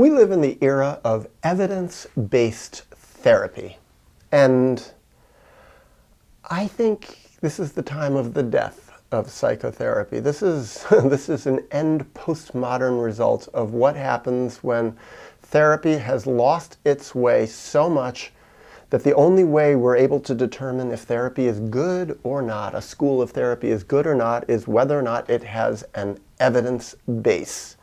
We live in the era of evidence-based therapy, and I think this is the time of the death of psychotherapy. This is an end postmodern result of what happens when therapy has lost its way so much that the only way we're able to determine if therapy is good or not, a school of therapy is good or not, is whether or not it has an evidence base.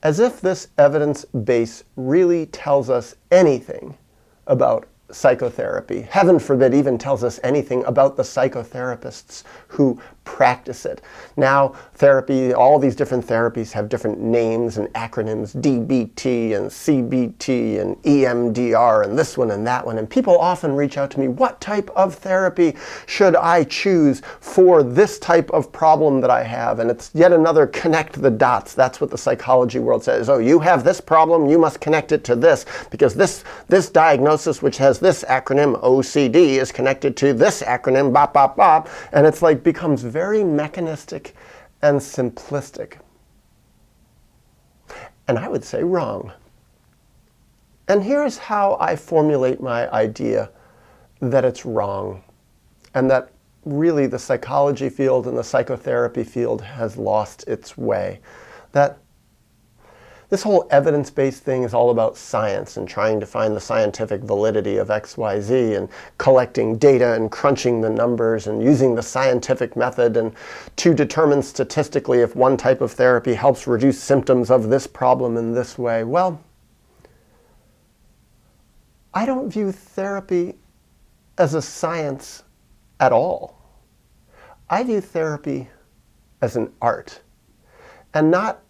As if this evidence base really tells us anything about psychotherapy. Heaven forbid even tells us anything about the psychotherapists who practice it. Now, therapy, all these different therapies have different names and acronyms, DBT and CBT and EMDR and this one and that one. And people often reach out to me, what type of therapy should I choose for this type of problem that I have? And it's yet another connect the dots. That's what the psychology world says. Oh, you have this problem, you must connect it to this, because this diagnosis, which has this acronym OCD, is connected to this acronym bop bop bop, and it's like becomes very mechanistic and simplistic. And I would say wrong. And here's how I formulate my idea that it's wrong, and that really the psychology field and the psychotherapy field has lost its way. That this whole evidence-based thing is all about science and trying to find the scientific validity of XYZ and collecting data and crunching the numbers and using the scientific method and to determine statistically if one type of therapy helps reduce symptoms of this problem in this way. Well, I don't view therapy as a science at all. I view therapy as an art, and not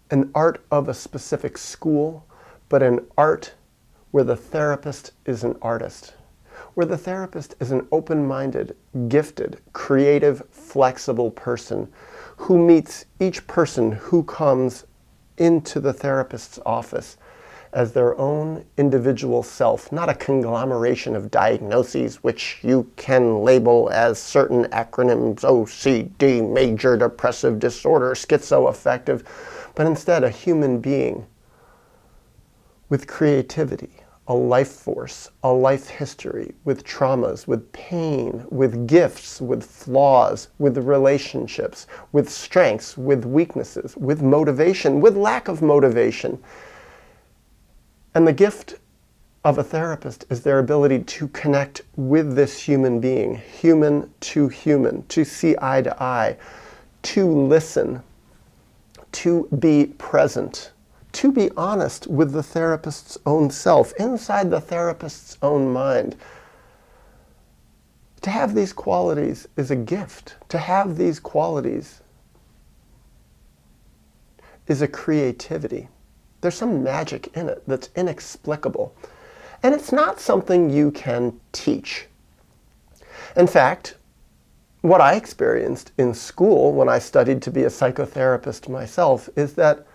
an art of a specific school, but an art where the therapist is an artist, where the therapist is an open-minded, gifted, creative, flexible person who meets each person who comes into the therapist's office as their own individual self, not a conglomeration of diagnoses which you can label as certain acronyms, OCD, major depressive disorder, schizoaffective, but instead a human being with creativity, a life force, a life history, with traumas, with pain, with gifts, with flaws, with relationships, with strengths, with weaknesses, with motivation, with lack of motivation. And the gift of a therapist is their ability to connect with this human being, human, to see eye to eye, to listen, to be present, to be honest with the therapist's own self, inside the therapist's own mind. To have these qualities is a gift. To have these qualities is a creativity. There's some magic in it that's inexplicable. And it's not something you can teach. In fact, what I experienced in school when I studied to be a psychotherapist myself is that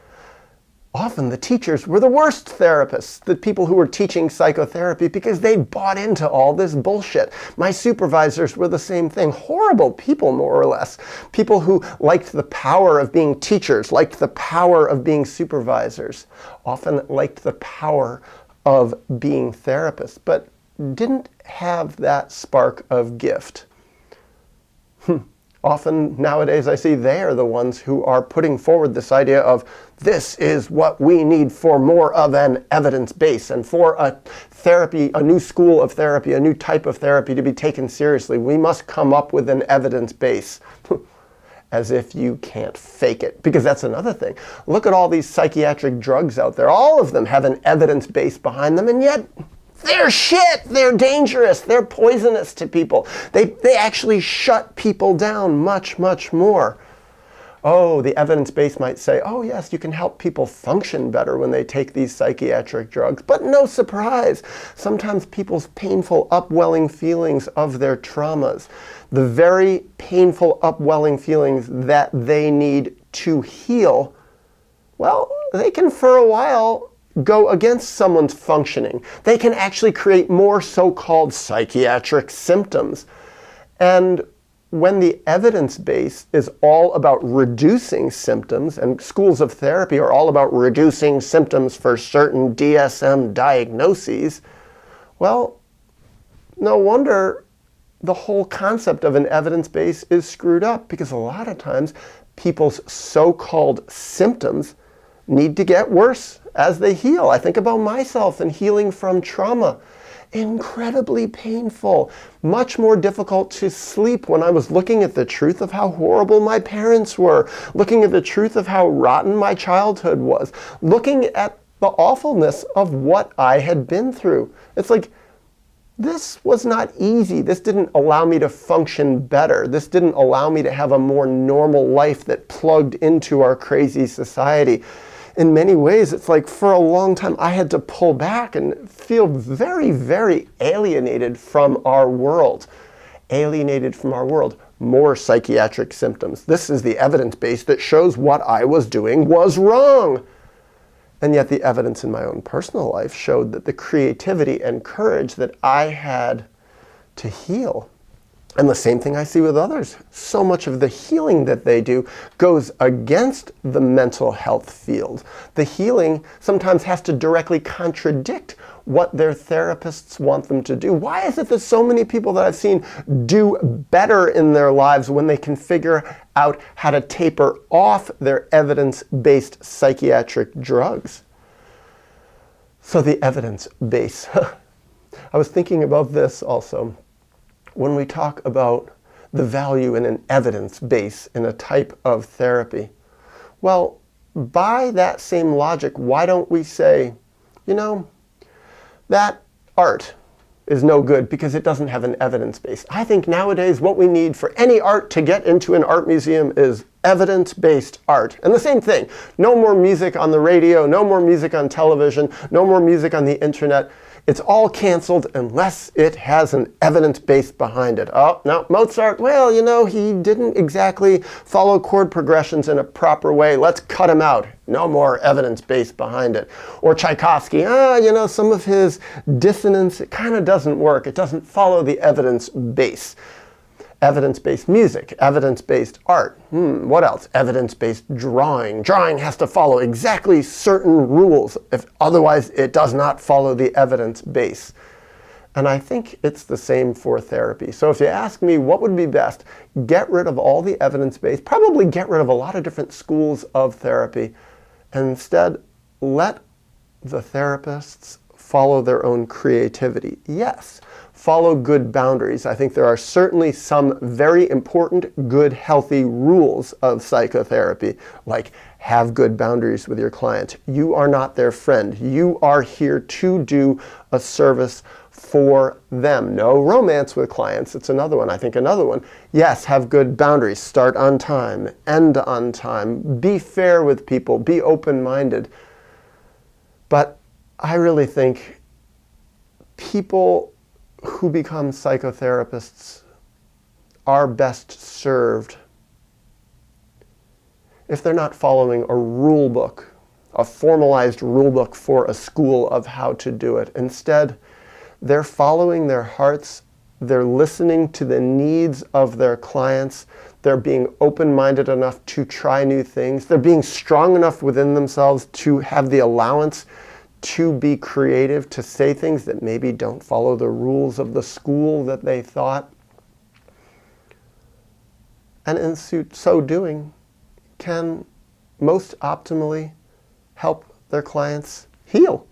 often the teachers were the worst therapists, the people who were teaching psychotherapy, because they bought into all this bullshit. My supervisors were the same thing. Horrible people, more or less. People who liked the power of being teachers, liked the power of being supervisors, often liked the power of being therapists, but didn't have that spark of gift. Often nowadays I see they are the ones who are putting forward this idea of this is what we need for more of an evidence base and for a therapy, a new school of therapy, a new type of therapy to be taken seriously. We must come up with an evidence base. As if you can't fake it. Because that's another thing. Look at all these psychiatric drugs out there. All of them have an evidence base behind them, and yet they're shit, they're dangerous, they're poisonous to people. They actually shut people down much, much more. Oh, the evidence base might say, oh yes, you can help people function better when they take these psychiatric drugs. But no surprise, sometimes people's painful upwelling feelings of their traumas, the very painful upwelling feelings that they need to heal, well, they can for a while go against someone's functioning. They can actually create more so-called psychiatric symptoms. And when the evidence base is all about reducing symptoms, and schools of therapy are all about reducing symptoms for certain DSM diagnoses, well, no wonder the whole concept of an evidence base is screwed up, because a lot of times people's so-called symptoms need to get worse as they heal. I think about myself and healing from trauma. Incredibly painful, much more difficult to sleep when I was looking at the truth of how horrible my parents were, looking at the truth of how rotten my childhood was, looking at the awfulness of what I had been through. It's like, this was not easy. This didn't allow me to function better. This didn't allow me to have a more normal life that plugged into our crazy society. In many ways, it's like for a long time I had to pull back and feel very, very alienated from our world. Alienated from our world. More psychiatric symptoms. This is the evidence base that shows what I was doing was wrong. And yet the evidence in my own personal life showed that the creativity and courage that I had to heal, and the same thing I see with others, so much of the healing that they do goes against the mental health field. The healing sometimes has to directly contradict what their therapists want them to do. Why is it that so many people that I've seen do better in their lives when they can figure out how to taper off their evidence-based psychiatric drugs? So the evidence base. I was thinking about this also. When we talk about the value in an evidence base in a type of therapy, well, by that same logic, why don't we say, you know, that art is no good because it doesn't have an evidence base. I think nowadays what we need for any art to get into an art museum is evidence-based art. And the same thing, no more music on the radio, no more music on television, no more music on the internet. It's all canceled unless it has an evidence base behind it. Oh, no, Mozart, well, you know, he didn't exactly follow chord progressions in a proper way. Let's cut him out. No more evidence base behind it. Or Tchaikovsky, you know, some of his dissonance, it kind of doesn't work. It doesn't follow the evidence base. Evidence-based music, evidence-based art. What else? Evidence-based drawing. Drawing has to follow exactly certain rules. Otherwise, it does not follow the evidence base. And I think it's the same for therapy. So if you ask me what would be best, get rid of all the evidence base, probably get rid of a lot of different schools of therapy, and instead let the therapists follow their own creativity. Yes. Follow good boundaries. I think there are certainly some very important, good, healthy rules of psychotherapy, like have good boundaries with your client. You are not their friend. You are here to do a service for them. No romance with clients. It's another one. I think another one. Yes, have good boundaries. Start on time. End on time. Be fair with people. Be open-minded. But I really think people who become psychotherapists are best served if they're not following a rule book, a formalized rule book for a school of how to do it. Instead, they're following their hearts, they're listening to the needs of their clients, they're being open-minded enough to try new things, they're being strong enough within themselves to have the allowance to be creative, to say things that maybe don't follow the rules of the school that they thought. And in so doing, can most optimally help their clients heal.